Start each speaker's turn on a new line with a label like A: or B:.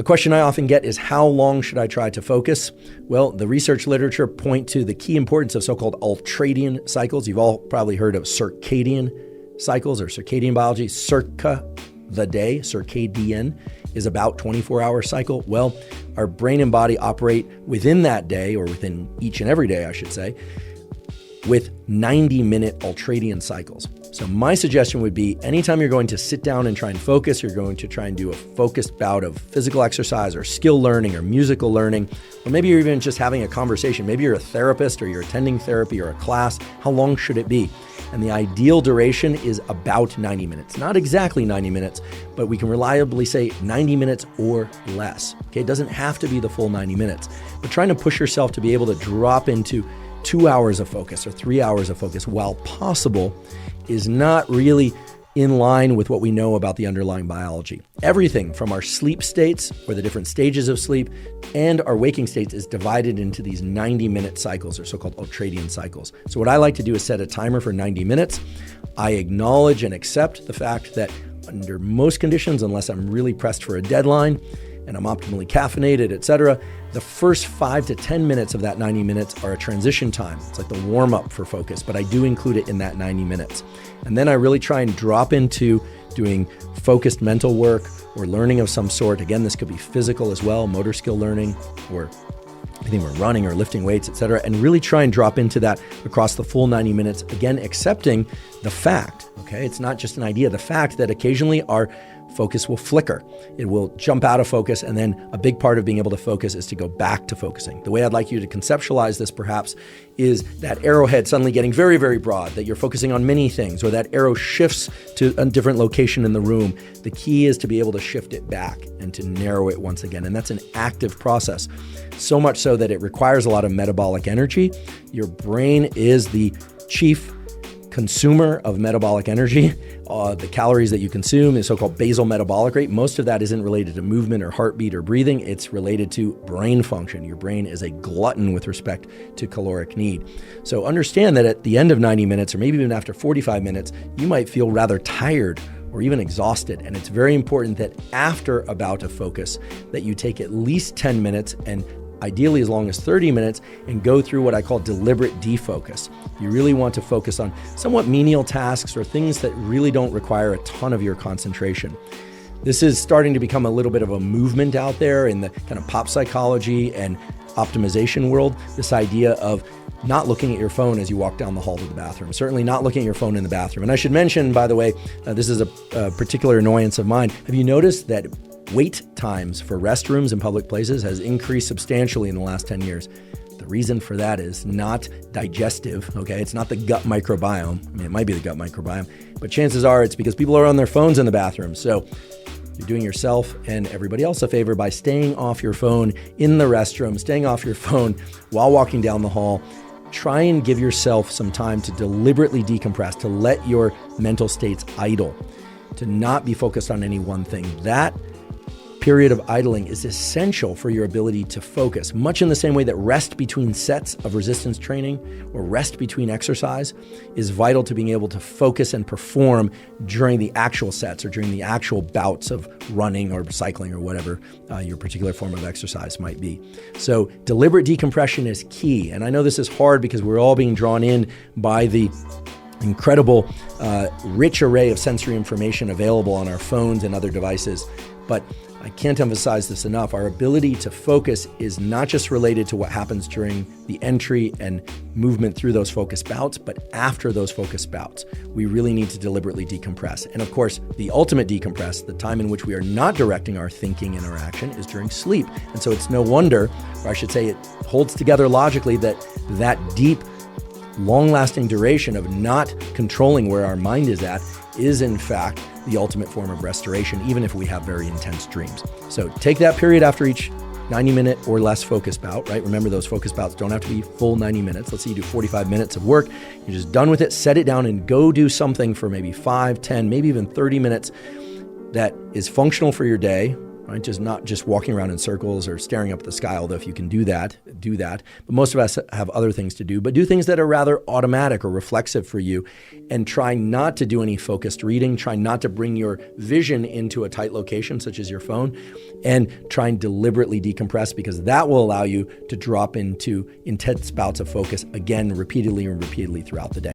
A: A question I often get is, how long should I try to focus? Well, the research literature point to the key importance of so-called ultradian cycles. You've all probably heard of circadian cycles or circadian biology. Circa, the day, circadian is about 24-hour cycle. Well, our brain and body operate within that day, or within each and every day, I should say, with 90-minute ultradian cycles. So my suggestion would be, anytime you're going to sit down and try and focus, you're going to try and do a focused bout of physical exercise or skill learning or musical learning, or maybe you're even just having a conversation. Maybe you're a therapist or you're attending therapy or a class. How long should it be? And the ideal duration is about 90 minutes. Not exactly 90 minutes, but we can reliably say 90 minutes or less. Okay, it doesn't have to be the full 90 minutes, but trying to push yourself to be able to drop into 2 hours of focus or 3 hours of focus while possible is not really in line with what we know about the underlying biology. Everything from our sleep states, or the different stages of sleep, and our waking states is divided into these 90-minute cycles, or so-called ultradian cycles. So what I like to do is set a timer for 90 minutes. I acknowledge and accept the fact that under most conditions, unless I'm really pressed for a deadline and I'm optimally caffeinated, etc., the first 5 to 10 minutes of that 90 minutes are a transition time. It's like the warm-up for focus, but I do include it in that 90 minutes. And then I really try and drop into doing focused mental work or learning of some sort. Again, this could be physical as well, motor skill learning, or anything we're running or lifting weights, etc., and really try and drop into that across the full 90 minutes. Again, accepting the fact, okay, it's not just an idea, the fact that occasionally our focus will flicker. It will jump out of focus, and then a big part of being able to focus is to go back to focusing. The way I'd like you to conceptualize this perhaps is that arrowhead suddenly getting very, very broad, that you're focusing on many things, or that arrow shifts to a different location in the room. The key is to be able to shift it back and to narrow it once again, and that's an active process. So much so that it requires a lot of metabolic energy. Your brain is the chief consumer of metabolic energy. The calories that you consume is so-called basal metabolic rate. Most of that isn't related to movement or heartbeat or breathing. It's related to brain function. Your brain is a glutton with respect to caloric need. So understand that at the end of 90 minutes, or maybe even after 45 minutes, you might feel rather tired or even exhausted. And it's very important that after a bout of focus, that you take at least 10 minutes, and ideally as long as 30 minutes, and go through what I call deliberate defocus. You really want to focus on somewhat menial tasks or things that really don't require a ton of your concentration. This is starting to become a little bit of a movement out there in the kind of pop psychology and optimization world, this idea of not looking at your phone as you walk down the hall to the bathroom, certainly not looking at your phone in the bathroom. And I should mention, by the way, this is a particular annoyance of mine. Have you noticed that wait times for restrooms in public places has increased substantially in the last 10 years? The reason for that is not digestive, okay? It's not the gut microbiome. I mean, it might be the gut microbiome, but chances are it's because people are on their phones in the bathroom. So you're doing yourself and everybody else a favor by staying off your phone in the restroom, staying off your phone while walking down the hall. Try and give yourself some time to deliberately decompress, to let your mental states idle, to not be focused on any one thing. That period of idling is essential for your ability to focus, much in the same way that rest between sets of resistance training or rest between exercise is vital to being able to focus and perform during the actual sets or during the actual bouts of running or cycling or whatever your particular form of exercise might be. So deliberate decompression is key. And I know this is hard because we're all being drawn in by the incredible, rich array of sensory information available on our phones and other devices. But I can't emphasize this enough. Our ability to focus is not just related to what happens during the entry and movement through those focus bouts, but after those focus bouts. We really need to deliberately decompress. And of course, the ultimate decompress, the time in which we are not directing our thinking and our action, is during sleep. And so it's no wonder, or I should say it holds together logically, that deep, long-lasting duration of not controlling where our mind is at is in fact the ultimate form of restoration, even if we have very intense dreams. So take that period after each 90-minute or less focus bout, right? Remember, those focus bouts don't have to be full 90 minutes. Let's say you do 45 minutes of work. You're just done with it. Set it down and go do something for maybe 5, 10, maybe even 30 minutes that is functional for your day, right? Just not just walking around in circles or staring up at the sky, although if you can do that, do that. But most of us have other things to do, but do things that are rather automatic or reflexive for you, and try not to do any focused reading. Try not to bring your vision into a tight location, such as your phone, and try and deliberately decompress, because that will allow you to drop into intense bouts of focus again, repeatedly and repeatedly throughout the day.